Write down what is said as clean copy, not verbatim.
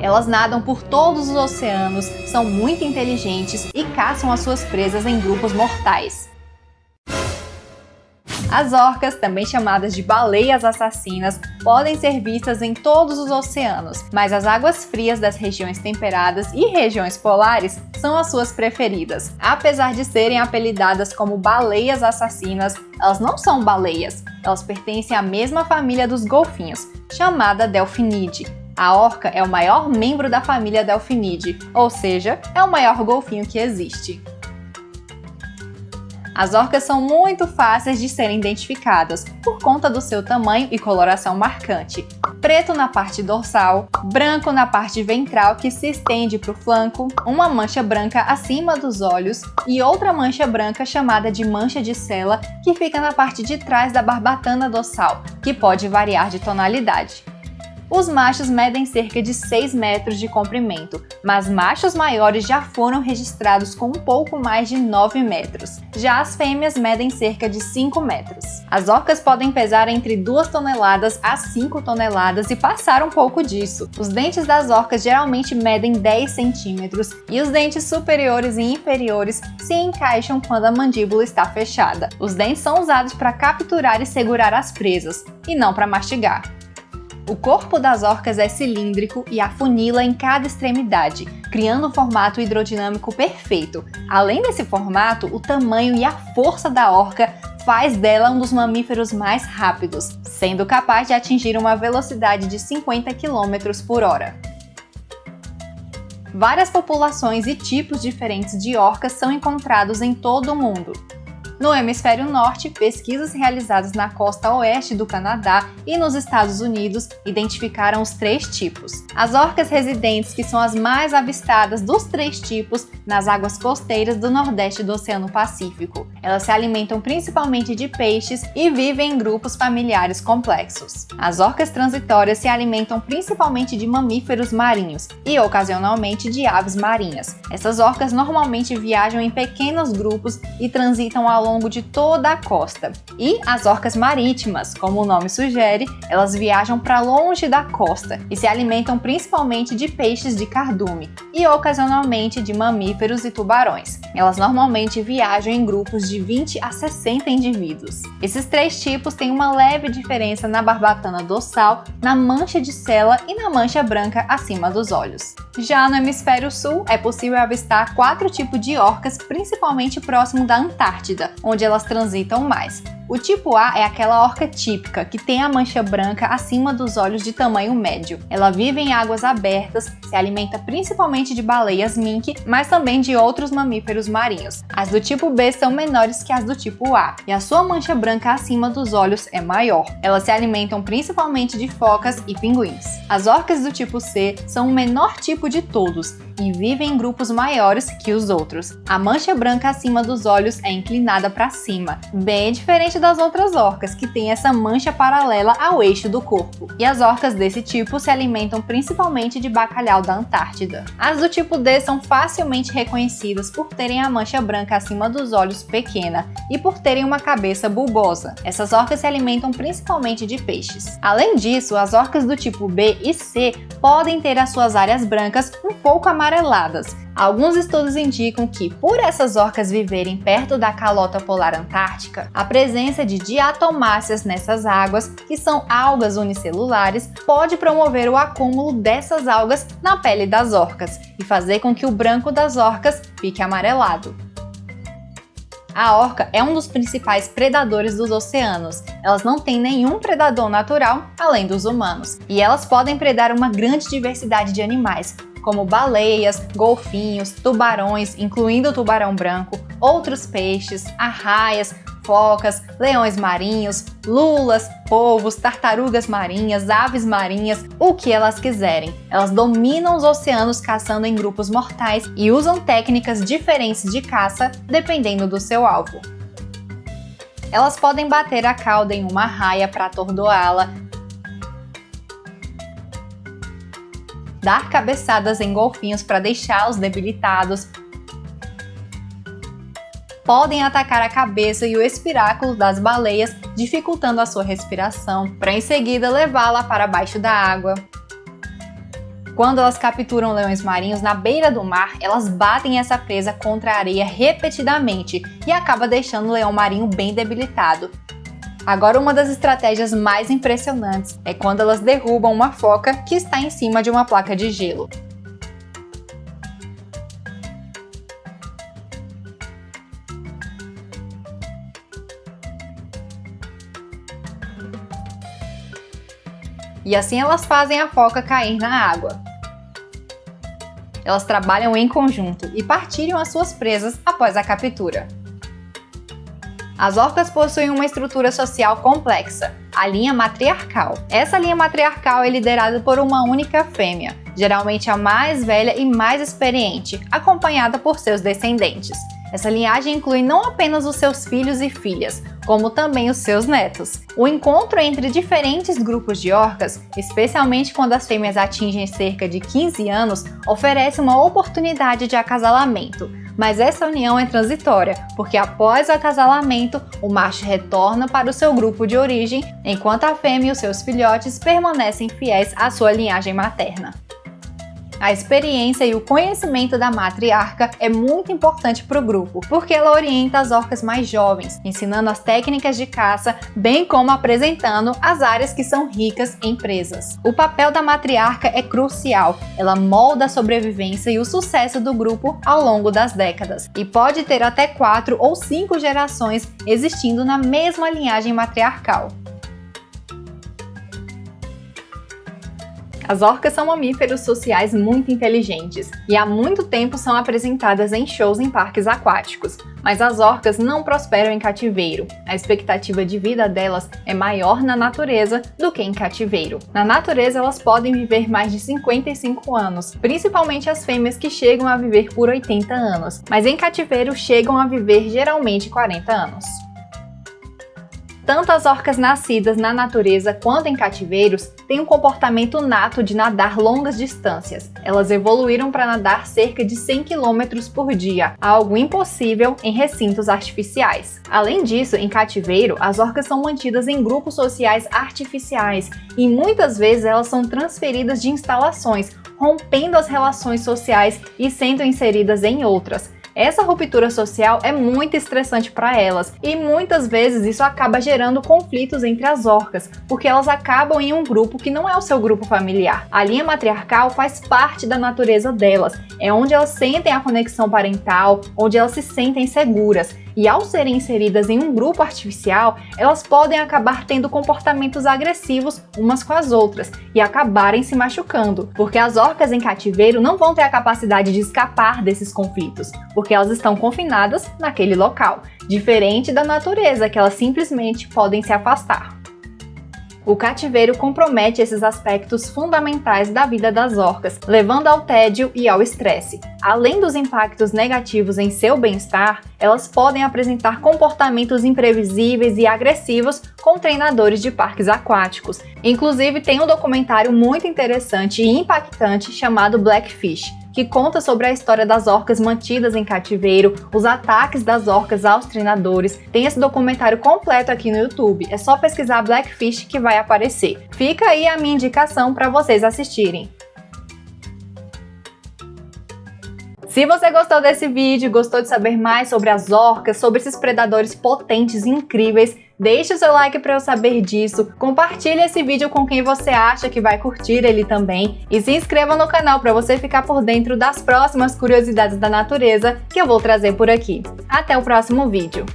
Elas nadam por todos os oceanos, são muito inteligentes e caçam as suas presas em grupos mortais. As orcas, também chamadas de baleias assassinas, podem ser vistas em todos os oceanos, mas as águas frias das regiões temperadas e regiões polares são as suas preferidas. Apesar de serem apelidadas como baleias assassinas, elas não são baleias, elas pertencem à mesma família dos golfinhos, chamada Delphinidae. A orca é o maior membro da família Delphinidae, ou seja, é o maior golfinho que existe. As orcas são muito fáceis de serem identificadas por conta do seu tamanho e coloração marcante. Preto na parte dorsal, branco na parte ventral que se estende para o flanco, uma mancha branca acima dos olhos e outra mancha branca chamada de mancha de sela que fica na parte de trás da barbatana dorsal, que pode variar de tonalidade. Os machos medem cerca de 6 metros de comprimento, mas machos maiores já foram registrados com um pouco mais de 9 metros. Já as fêmeas medem cerca de 5 metros. As orcas podem pesar entre 2 toneladas a 5 toneladas e passar um pouco disso. Os dentes das orcas geralmente medem 10 centímetros e os dentes superiores e inferiores se encaixam quando a mandíbula está fechada. Os dentes são usados para capturar e segurar as presas, e não para mastigar. O corpo das orcas é cilíndrico e afunila em cada extremidade, criando um formato hidrodinâmico perfeito. Além desse formato, o tamanho e a força da orca faz dela um dos mamíferos mais rápidos, sendo capaz de atingir uma velocidade de 50 km por hora. Várias populações e tipos diferentes de orcas são encontrados em todo o mundo. No hemisfério norte, pesquisas realizadas na costa oeste do Canadá e nos Estados Unidos identificaram os 3 tipos. As orcas residentes, que são as mais avistadas dos 3 tipos nas águas costeiras do nordeste do Oceano Pacífico. Elas se alimentam principalmente de peixes e vivem em grupos familiares complexos. As orcas transitórias se alimentam principalmente de mamíferos marinhos e, ocasionalmente, de aves marinhas. Essas orcas normalmente viajam em pequenos grupos e transitam ao longo de toda a costa. E as orcas marítimas, como o nome sugere, elas viajam para longe da costa e se alimentam principalmente de peixes de cardume e ocasionalmente de mamíferos e tubarões. Elas normalmente viajam em grupos de 20 a 60 indivíduos. Esses 3 tipos têm uma leve diferença na barbatana dorsal, na mancha de sela e na mancha branca acima dos olhos. Já no hemisfério sul, é possível avistar 4 tipos de orcas, principalmente próximo da Antártida, onde elas transitam mais. O tipo A é aquela orca típica, que tem a mancha branca acima dos olhos de tamanho médio. Ela vive em águas abertas, se alimenta principalmente de baleias mink, mas também de outros mamíferos marinhos. As do tipo B são menores que as do tipo A, e a sua mancha branca acima dos olhos é maior. Elas se alimentam principalmente de focas e pinguins. As orcas do tipo C são o menor tipo de todos, e vivem em grupos maiores que os outros. A mancha branca acima dos olhos é inclinada para cima, bem diferente das outras orcas, que têm essa mancha paralela ao eixo do corpo. E as orcas desse tipo se alimentam principalmente de bacalhau da Antártida. As do tipo D são facilmente reconhecidas por terem a mancha branca acima dos olhos pequena e por terem uma cabeça bulbosa. Essas orcas se alimentam principalmente de peixes. Além disso, as orcas do tipo B e C podem ter as suas áreas brancas um pouco amareladas. Alguns estudos indicam que, por essas orcas viverem perto da calota polar antártica, a presença de diatomáceas nessas águas, que são algas unicelulares, pode promover o acúmulo dessas algas na pele das orcas e fazer com que o branco das orcas fique amarelado. A orca é um dos principais predadores dos oceanos. Elas não têm nenhum predador natural além dos humanos, e elas podem predar uma grande diversidade de animais, como baleias, golfinhos, tubarões, incluindo o tubarão branco, outros peixes, arraias, focas, leões marinhos, lulas, polvos, tartarugas marinhas, aves marinhas, o que elas quiserem. Elas dominam os oceanos caçando em grupos mortais e usam técnicas diferentes de caça dependendo do seu alvo. Elas podem bater a cauda em uma arraia para atordoá-la, dar cabeçadas em golfinhos para deixá-los debilitados, podem atacar a cabeça e o espiráculo das baleias, dificultando a sua respiração, para em seguida levá-la para baixo da água. Quando elas capturam leões marinhos na beira do mar, elas batem essa presa contra a areia repetidamente e acaba deixando o leão marinho bem debilitado. Agora, uma das estratégias mais impressionantes é quando elas derrubam uma foca que está em cima de uma placa de gelo. E assim elas fazem a foca cair na água. Elas trabalham em conjunto e partilham as suas presas após a captura. As orcas possuem uma estrutura social complexa, a linha matriarcal. Essa linha matriarcal é liderada por uma única fêmea, geralmente a mais velha e mais experiente, acompanhada por seus descendentes. Essa linhagem inclui não apenas os seus filhos e filhas, como também os seus netos. O encontro entre diferentes grupos de orcas, especialmente quando as fêmeas atingem cerca de 15 anos, oferece uma oportunidade de acasalamento. Mas essa união é transitória, porque após o acasalamento, o macho retorna para o seu grupo de origem, enquanto a fêmea e os seus filhotes permanecem fiéis à sua linhagem materna. A experiência e o conhecimento da matriarca é muito importante para o grupo, porque ela orienta as orcas mais jovens, ensinando as técnicas de caça, bem como apresentando as áreas que são ricas em presas. O papel da matriarca é crucial, ela molda a sobrevivência e o sucesso do grupo ao longo das décadas, e pode ter até 4 ou 5 gerações existindo na mesma linhagem matriarcal. As orcas são mamíferos sociais muito inteligentes e há muito tempo são apresentadas em shows em parques aquáticos, mas as orcas não prosperam em cativeiro. A expectativa de vida delas é maior na natureza do que em cativeiro. Na natureza, elas podem viver mais de 55 anos, principalmente as fêmeas que chegam a viver por 80 anos, mas em cativeiro chegam a viver geralmente 40 anos. Tanto as orcas nascidas na natureza quanto em cativeiros têm um comportamento nato de nadar longas distâncias. Elas evoluíram para nadar cerca de 100 km por dia, algo impossível em recintos artificiais. Além disso, em cativeiro, as orcas são mantidas em grupos sociais artificiais e muitas vezes elas são transferidas de instalações, rompendo as relações sociais e sendo inseridas em outras. Essa ruptura social é muito estressante para elas e muitas vezes isso acaba gerando conflitos entre as orcas, porque elas acabam em um grupo que não é o seu grupo familiar. A linha matriarcal faz parte da natureza delas, é onde elas sentem a conexão parental, onde elas se sentem seguras. E ao serem inseridas em um grupo artificial, elas podem acabar tendo comportamentos agressivos umas com as outras e acabarem se machucando, porque as orcas em cativeiro não vão ter a capacidade de escapar desses conflitos, porque elas estão confinadas naquele local, diferente da natureza, que elas simplesmente podem se afastar. O cativeiro compromete esses aspectos fundamentais da vida das orcas, levando ao tédio e ao estresse. Além dos impactos negativos em seu bem-estar, elas podem apresentar comportamentos imprevisíveis e agressivos com treinadores de parques aquáticos. Inclusive, tem um documentário muito interessante e impactante chamado Blackfish, que conta sobre a história das orcas mantidas em cativeiro, os ataques das orcas aos treinadores. Tem esse documentário completo aqui no YouTube, é só pesquisar Blackfish que vai aparecer. Fica aí a minha indicação para vocês assistirem. Se você gostou desse vídeo, gostou de saber mais sobre as orcas, sobre esses predadores potentes e incríveis, deixe o seu like para eu saber disso, compartilhe esse vídeo com quem você acha que vai curtir ele também e se inscreva no canal para você ficar por dentro das próximas curiosidades da natureza que eu vou trazer por aqui. Até o próximo vídeo!